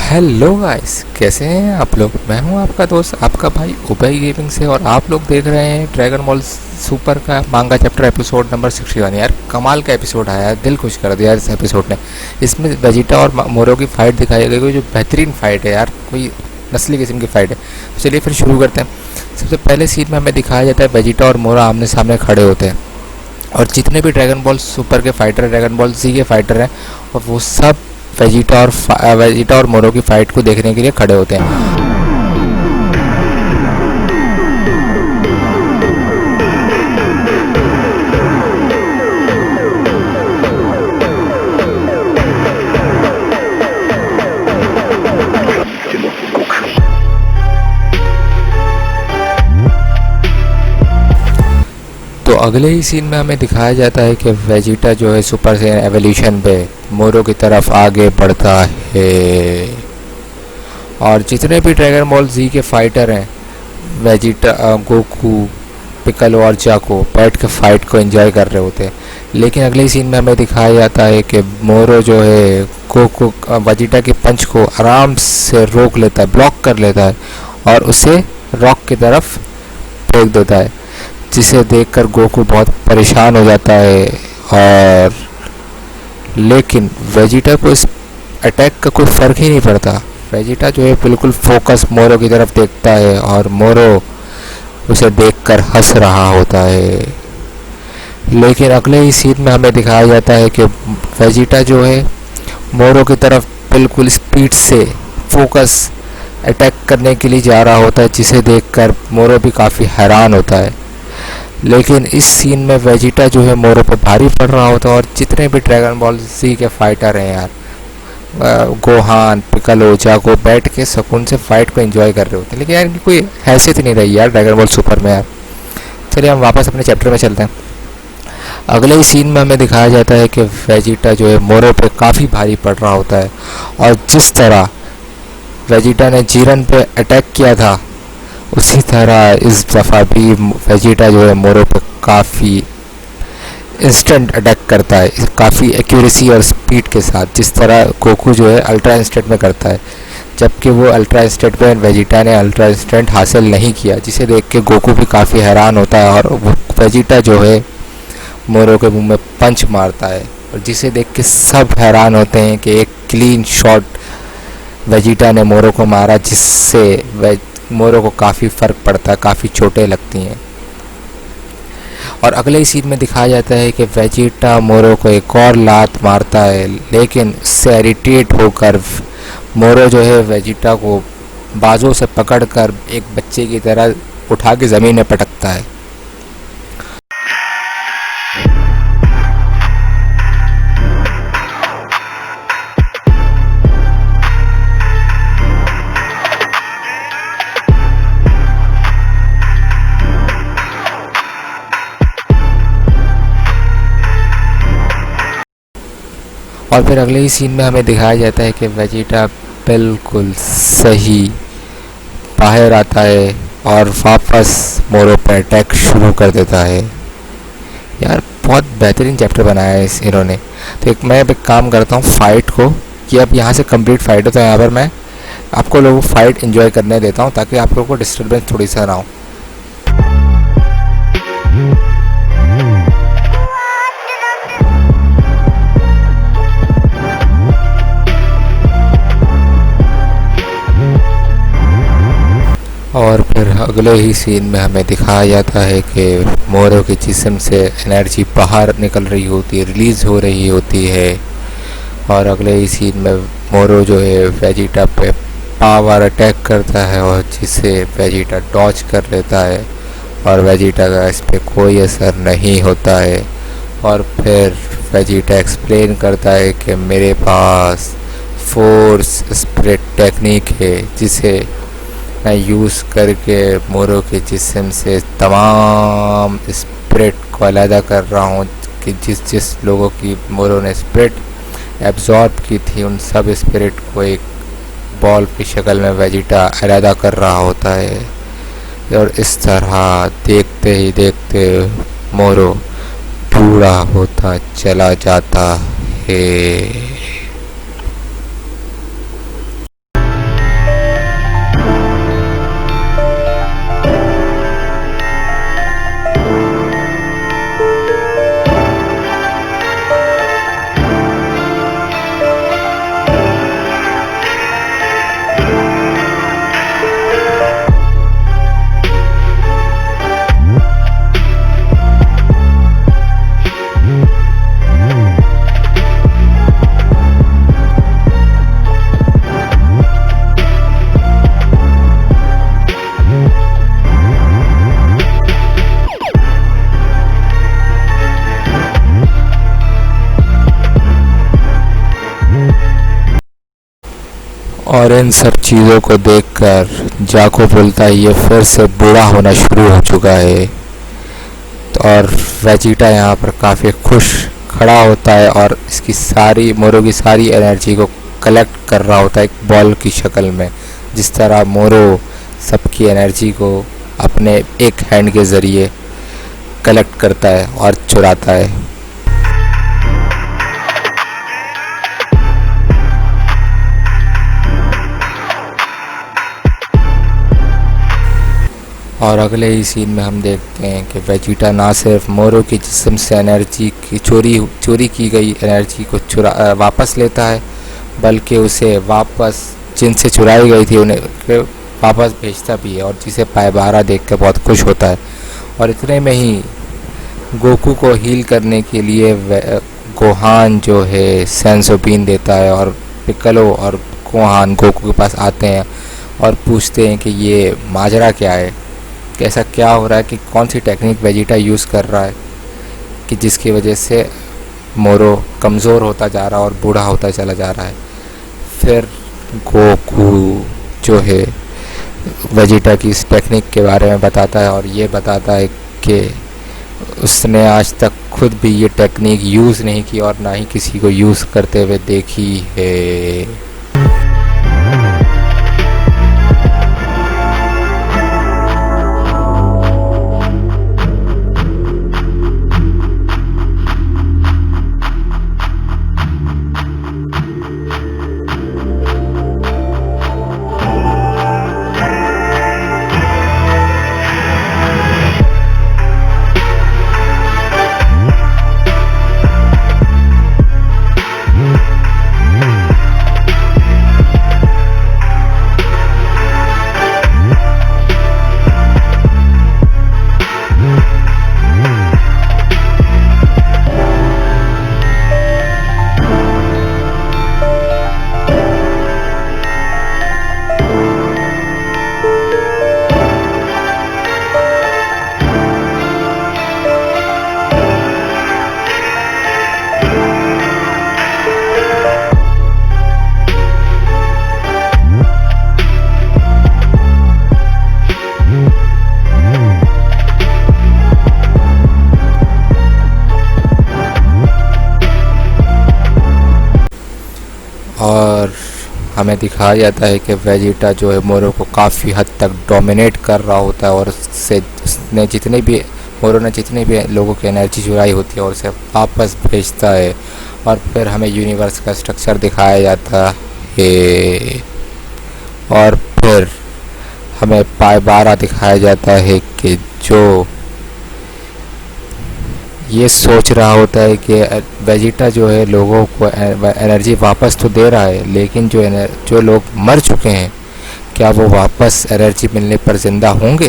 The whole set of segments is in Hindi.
हेलो गाइस, कैसे हैं आप लोग। मैं हूं आपका दोस्त, आपका भाई उबई गेमिंग से, और आप लोग देख रहे हैं ड्रैगन बॉल सुपर का मांगा चैप्टर एपिसोड नंबर 61। यार कमाल का एपिसोड आया, दिल खुश कर दिया इस एपिसोड ने। इसमें वेजिटा और मोरो की फाइट दिखाई गई, जो बेहतरीन फाइट है यार, कोई नस्ली किस्म की फाइट है। तो चलिए फिर शुरू करते हैं। सबसे पहले सीन में हमें दिखाया जाता है वेजिटा और मोरो आमने सामने खड़े होते हैं, और जितने भी ड्रैगन बॉल सुपर के फाइटर, ड्रैगन बॉल जी के फाइटर हैं, और वो सब वेजिटा और मोरो की फाइट को देखने के लिए खड़े होते हैं। तो अगले ही सीन में हमें दिखाया जाता है कि वेजिटा जो है सुपर सैयन एवोल्यूशन पे मोरो की तरफ आगे बढ़ता है, और जितने भी ड्रैगन बॉल जी के फाइटर हैं, वेजिटा, गोकू, पिकलो और जाको बैठ के फाइट को एंजॉय कर रहे होते हैं। लेकिन अगले ही सीन में हमें दिखाया जाता है कि मोरो जो है गोकू वेजिटा के पंच को आराम से रोक लेता है, ब्लॉक कर लेता है, और उसे रॉक की तरफ फेंक देता है, जिसे देखकर गोकू बहुत परेशान हो जाता है। और लेकिन वेजिटा को इस अटैक का कोई फ़र्क ही नहीं पड़ता। वेजिटा जो है बिल्कुल फोकस मोरो की तरफ देखता है, और मोरो उसे देखकर हंस रहा होता है। लेकिन अगले ही सीन में हमें दिखाया जाता है कि वेजिटा जो है मोरो की तरफ बिल्कुल स्पीड से फोकस अटैक करने के लिए जा रहा होता है, जिसे देखकर मोरो भी काफ़ी हैरान होता है। लेकिन इस सीन में वेजिटा जो है मोरो पे भारी पड़ रहा होता है, और जितने भी ड्रैगन बॉल जी के फाइटर हैं यार, गोहान, पिकलो, जाको बैठ के सुकून से फाइट को एंजॉय कर रहे होते हैं। लेकिन यार इनकी कोई हैसियत नहीं रही यार ड्रैगन बॉल सुपर में यार। चलिए हम वापस अपने चैप्टर में चलते हैं। अगले ही सीन में हमें दिखाया जाता है कि वेजिटा जो है मोरो पे काफ़ी भारी पड़ रहा होता है, और जिस तरह वेजिटा ने जीरन पे अटैक किया था, उसी तरह इस दफ़ा भी वेजिटा जो है मोरो पे काफ़ी इंस्टेंट अटैक करता है, काफ़ी एक्यूरेसी और स्पीड के साथ, जिस तरह गोकू जो है अल्ट्रा इंस्टेंट में करता है। जबकि वो अल्ट्रा इंस्टेंट में वेजिटा ने अल्ट्रा इंस्टेंट हासिल नहीं किया, जिसे देख के गोकू भी काफ़ी हैरान होता है, और वो वेजिटा जो है मोरो के मुंह में पंच मारता है, और जिसे देख के सब हैरान होते हैं कि एक क्लीन शॉट वेजिटा ने मोरो को मारा, जिससे मोरो को काफ़ी फ़र्क पड़ता है, काफ़ी चोटें लगती हैं। और अगले ही सीन में दिखाया जाता है कि वेजिटा मोरो को एक और लात मारता है, लेकिन उससे इरिटेट होकर मोरो जो है वेजिटा को बाजों से पकड़कर एक बच्चे की तरह उठा के ज़मीन में पटकता है। और फिर अगले ही सीन में हमें दिखाया जाता है कि वेजिटा बिल्कुल सही बाहर आता है, और वापस मोरो पर अटैक शुरू कर देता है। यार बहुत बेहतरीन चैप्टर बनाया है इन्होंने। तो मैं एक काम करता हूँ फाइट को, कि अब यहाँ से कंप्लीट फाइट हो, तो यहाँ पर मैं आपको लोगों को फाइट एंजॉय करने देता हूँ, ताकि आप लोगों को डिस्टर्बेंस थोड़ी सा ना हो। और फिर अगले ही सीन में हमें दिखाया जाता है कि मोरो के जिस्म से एनर्जी बाहर निकल रही होती है, रिलीज़ हो रही होती है। और अगले ही सीन में मोरो जो है वेजिटा पे पावर अटैक करता है, और जिसे वेजिटा डॉज कर लेता है, और वेजिटा का इस पर कोई असर नहीं होता है। और फिर वेजिटा एक्सप्लेन करता है कि मेरे पास फोर्स स्प्लिट टेक्निक है, जिसे मैं यूज़ करके मोरो के जिस्म से तमाम स्पिरिट को अलहदा कर रहा हूँ, कि जिस जिस लोगों की मोरो ने स्पिरिट एब्जॉर्ब की थी, उन सब स्पिरिट को एक बॉल की शक्ल में वेजिटा अलहदा कर रहा होता है। और इस तरह देखते ही देखते मोरो बूढ़ा होता चला जाता है। और इन सब चीज़ों को देखकर जाको बोलता है ये फिर से बूढ़ा होना शुरू हो चुका है। तो और वेजिटा यहाँ पर काफ़ी खुश खड़ा होता है और इसकी सारी मोरो की सारी एनर्जी को कलेक्ट कर रहा होता है एक बॉल की शक्ल में, जिस तरह मोरो सबकी एनर्जी को अपने एक हैंड के ज़रिए कलेक्ट करता है और चुराता है। और अगले ही सीन में हम देखते हैं कि वेजिटा ना सिर्फ मोरो के जिस्म से एनर्जी की चोरी की गई एनर्जी को वापस लेता है, बल्कि उसे वापस जिनसे चुराई गई थी उन्हें वापस भेजता भी है, और जिसे पायबारा देख कर बहुत खुश होता है। और इतने में ही गोकू को हील करने के लिए गोहान जो है सेंसोपीन देता है, और पिक्कोलो और गोहान गोकू के पास आते हैं और पूछते हैं कि ये माजरा क्या है, कैसा क्या हो रहा है, कि कौन सी टेक्निक वेजिटा यूज़ कर रहा है कि जिसकी वजह से मोरो कमज़ोर होता जा रहा है और बूढ़ा होता चला जा रहा है। फिर गोकू जो है वेजिटा की इस टेक्निक के बारे में बताता है और ये बताता है कि उसने आज तक खुद भी ये टेक्निक यूज़ नहीं की और ना ही किसी को यूज़ करते हुए देखी है। और हमें दिखाया जाता है कि वेजिटा जो है मोरो को काफ़ी हद तक डोमिनेट कर रहा होता है, और उसने मोरो ने जितने भी लोगों की एनर्जी चुराई होती है और उसे वापस भेजता है। और फिर हमें यूनिवर्स का स्ट्रक्चर दिखाया जाता है, और फिर हमें पायबारा दिखाया जाता है कि जो ये सोच रहा होता है कि वेजिटा जो है लोगों को एनर्जी वापस तो दे रहा है, लेकिन जो लोग मर चुके हैं क्या वो वापस एनर्जी मिलने पर ज़िंदा होंगे।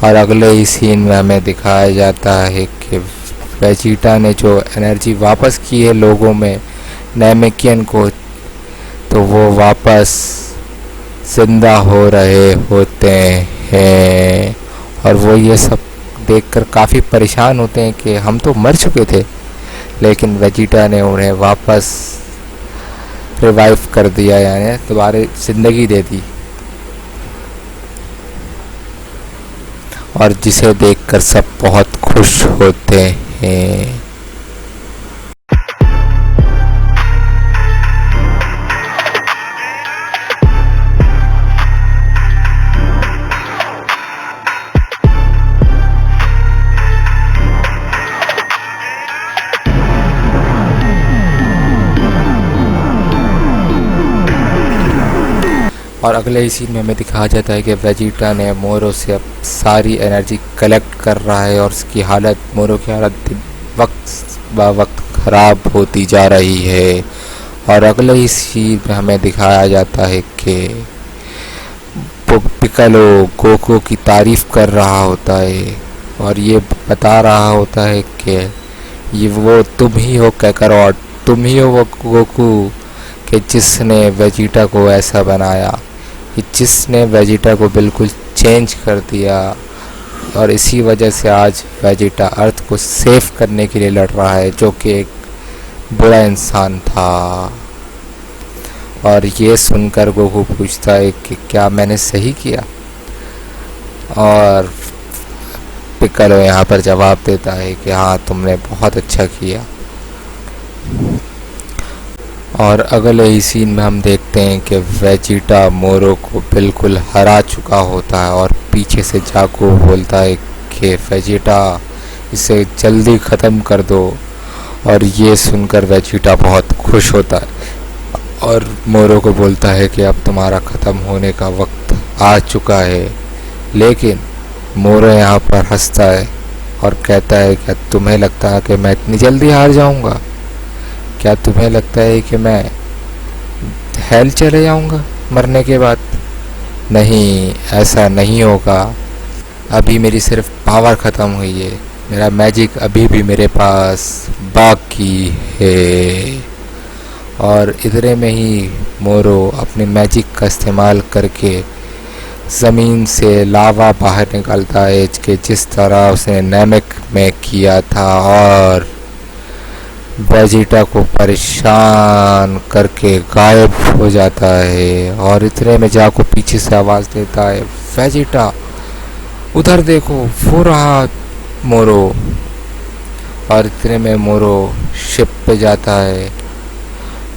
और अगले ही सीन में हमें दिखाया जाता है कि वेजिटा ने जो एनर्जी वापस की है लोगों में नेमेकियन को, तो वो वापस ज़िंदा हो रहे होते हैं, और वो ये सब देखकर काफ़ी परेशान होते हैं कि हम तो मर चुके थे, लेकिन वेजिटा ने उन्हें वापस रिवाइव कर दिया, यानी दोबारा ज़िंदगी दे दी, और जिसे देखकर सब बहुत खुश होते हैं। और अगले ही सीन में हमें दिखाया जाता है कि वेजिटा ने मोरो से अब सारी एनर्जी कलेक्ट कर रहा है, और उसकी हालत मोरो की हालत वक्त ब वक्त ख़राब होती जा रही है। और अगले ही सीन में हमें दिखाया जाता है कि पिक्कोलो गोकू की तारीफ़ कर रहा होता है और ये बता रहा होता है कि ये वो तुम ही हो काकारोट, तुम ही हो वो गोकू कि जिसने वेजिटा को ऐसा बनाया, कि जिसने वेजिटा को बिल्कुल चेंज कर दिया, और इसी वजह से आज वेजिटा अर्थ को सेव करने के लिए लड़ रहा है, जो कि एक बुरा इंसान था। और ये सुनकर गोकू पूछता है कि क्या मैंने सही किया, और पिक्कोलो यहाँ पर जवाब देता है कि हाँ तुमने बहुत अच्छा किया। और अगले ही सीन में हम देखते हैं कि वेजिटा मोरो को बिल्कुल हरा चुका होता है और पीछे से जाकू बोलता है कि वेजिटा इसे जल्दी ख़त्म कर दो। और ये सुनकर वेजिटा बहुत खुश होता है और मोरो को बोलता है कि अब तुम्हारा ख़त्म होने का वक्त आ चुका है। लेकिन मोरो यहाँ पर हंसता है और कहता है क्या तुम्हें लगता है कि मैं इतनी जल्दी हार जाऊँगा? क्या तुम्हें लगता है कि मैं हेल चले जाऊँगा मरने के बाद? नहीं, ऐसा नहीं होगा। अभी मेरी सिर्फ पावर ख़त्म हुई है, मेरा मैजिक अभी भी मेरे पास बाकी है। और इतने में ही मोरो अपने मैजिक का इस्तेमाल करके ज़मीन से लावा बाहर निकालता है कि जिस तरह उसने नैमिक में किया था, और वेजिटा को परेशान करके गायब हो जाता है। और इतने में जाको पीछे से आवाज़ देता है, वेजिटा उधर देखो, वो रहा मोरो। और इतने में मोरो शिप पे जाता है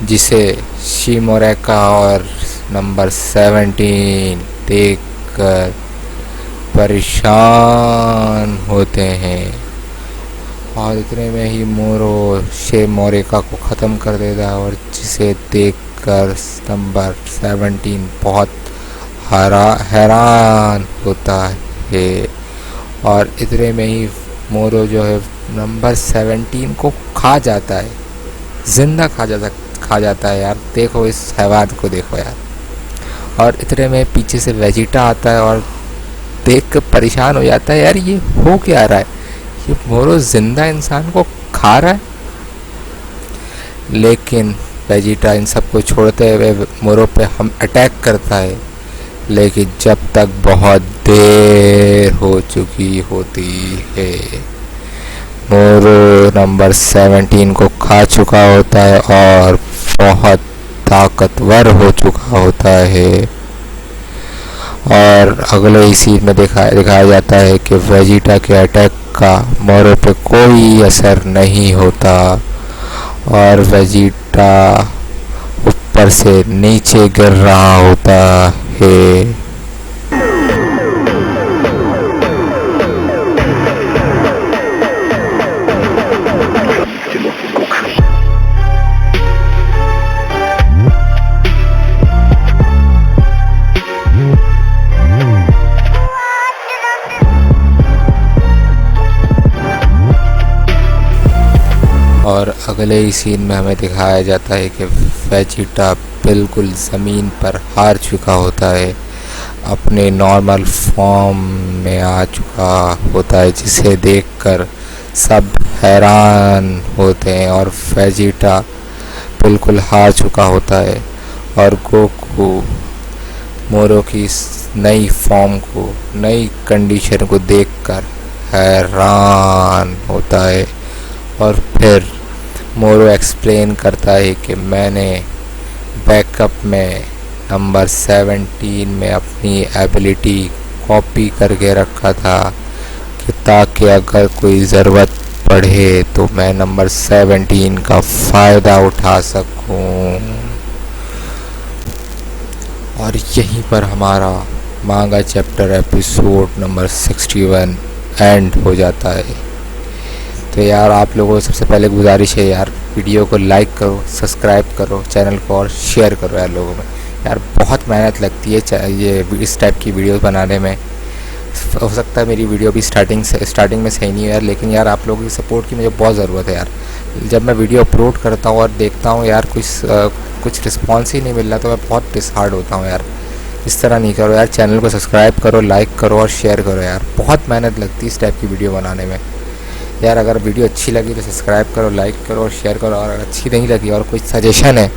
जिसे शिमोरेका और नंबर 17 देखकर परेशान होते हैं। और इतने में ही मोरो शिमोरेका को ख़त्म कर देता है और जिसे देखकर नंबर 17 बहुत हैरान होता है। और इतने में ही मोरो जो है नंबर 17 को खा जाता है, जिंदा खा जाता है यार। देखो इस हैवान को देखो यार। और इतने में पीछे से वेजिटा आता है और देख कर परेशान हो जाता है, यार ये हो क्या रहा है, ये मोरो जिंदा इंसान को खा रहा है। लेकिन वेजिटा इन सबको छोड़ते हुए मोरो पे हम अटैक करता है, लेकिन जब तक बहुत देर हो चुकी होती है। मोरो नंबर 17 को खा चुका होता है और बहुत ताकतवर हो चुका होता है। और अगले ही सीन में दिखाया जाता है कि वेजिटा के अटैक का मोरो पे कोई असर नहीं होता और वेजिटा ऊपर से नीचे गिर रहा होता है। और अगले ही सीन में हमें दिखाया जाता है कि वेजिटा बिल्कुल ज़मीन पर हार चुका होता है, अपने नॉर्मल फॉर्म में आ चुका होता है, जिसे देखकर सब हैरान होते हैं। और वेजिटा बिल्कुल हार चुका होता है और गोकू मोरो की नई फॉर्म को, नई कंडीशन को देखकर हैरान होता है। और फिर मोरो एक्सप्लेन करता है कि मैंने बैकअप में नंबर 17 में अपनी एबिलिटी कॉपी करके रखा था कि ताकि अगर कोई ज़रूरत पड़े तो मैं नंबर 17 का फ़ायदा उठा सकूं। और यहीं पर हमारा मांगा चैप्टर एपिसोड नंबर 61 एंड हो जाता है। तो यार आप लोगों को सबसे पहले गुजारिश है यार, वीडियो को लाइक करो, सब्सक्राइब करो चैनल को और शेयर करो यार लोगों में। यार बहुत मेहनत लगती है ये इस टाइप की वीडियो बनाने में। हो सकता है मेरी वीडियो भी स्टार्टिंग में सही नहीं है यार, लेकिन यार आप लोगों की सपोर्ट की मुझे बहुत ज़रूरत है यार। जब मैं वीडियो अपलोड करता हूँ और देखता हूँ यार कुछ रिस्पॉन्स ही नहीं मिल रहा तो मैं बहुत डिसहार्ड होता हूँ यार। इस तरह नहीं करो यार, चैनल को सब्सक्राइब करो, लाइक करो और शेयर करो यार। बहुत मेहनत लगती है इस टाइप की वीडियो बनाने में यार। अगर वीडियो अच्छी लगी तो सब्सक्राइब करो, लाइक करो और शेयर करो। और अगर अच्छी नहीं लगी और कोई सजेशन है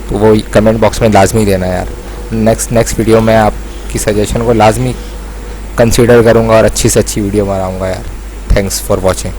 तो वो कमेंट बॉक्स में लाजमी देना यार। नेक्स्ट वीडियो में आपकी सजेशन को लाजमी कंसीडर करूँगा और अच्छी से अच्छी वीडियो बनाऊँगा यार। Thanks for watching.